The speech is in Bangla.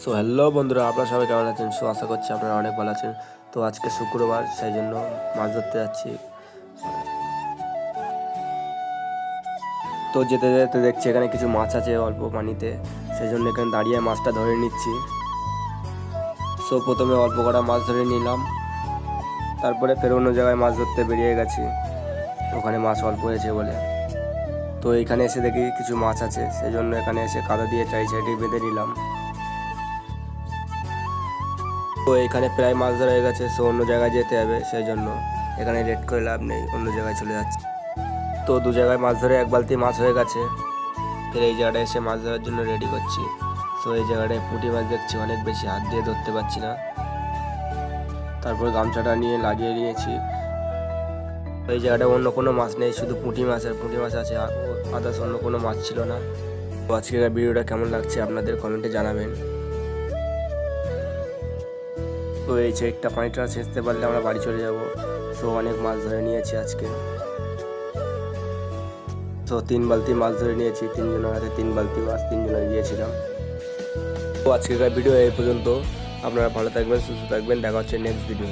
সো হ্যালো বন্ধুরা, আপনারা সবাই কেমন আছেন? আশা করছি আপনারা অনেক ভালো আছেন। তো আজকে শুক্রবার, সেই জন্য মাছ ধরতে যাচ্ছি। তো যেতে যেতে দেখছি এখানে কিছু মাছ আছে অল্প পানিতে, সেই জন্য এখানে দাঁড়িয়ে মাছটা ধরে নিচ্ছি। সো প্রথমে অল্প কটা মাছ ধরে নিলাম, তারপরে ফের অন্য জায়গায় মাছ ধরতে বেরিয়ে গেছি, ওখানে মাছ অল্প হয়েছে বলে। তো এখানে এসে দেখি কিছু মাছ আছে, সেই জন্য এখানে এসে কাদা দিয়ে চাই বেঁধে নিলাম। তো এখানে প্রায় মাছ ধরা হয়ে গেছে, সো অন্য জায়গায় যেতে হবে, সেই জন্য এখানে রেড করে লাভ নেই, অন্য জায়গায় চলে যাচ্ছে। তো দু জায়গায় মাছ ধরে এক বালতি মাছ হয়ে গেছে, ফের এই জায়গাটায় এসে মাছ ধরার জন্য রেডি করছি। সো এই জায়গাটায় পুঁটি মাছ দেখছি অনেক বেশি, হাত দিয়ে ধরতে পারছি না। তারপর গামছাটা নিয়ে লাগিয়ে নিয়েছি। এই জায়গাটায় অন্য কোনো মাছ নেই, শুধু পুঁটি মাছ আর পুঁটি মাছ আছে, আর আদার্স অন্য কোনো মাছ ছিল না। তো আজকের ভিডিওটা কেমন লাগছে আপনাদের কমেন্টে জানাবেন। তো এই চেকটা পানিটা ছেঁচতে পারলে আমরা বাড়ি চলে যাব। সো অনেক মাছ ধরে নিয়েছি আজকে। তো 3 বালতি মাছ ধরে নিয়েছি, 3 জনের হাতে 3 বালতি মাছ, 3 জনে দিয়েছিলাম। তো আজকের ভিডিও এই পর্যন্ত। আপনারা ভালো থাকবেন, সুস্থ থাকবেন, দেখা হচ্ছে নেক্সট ভিডিও।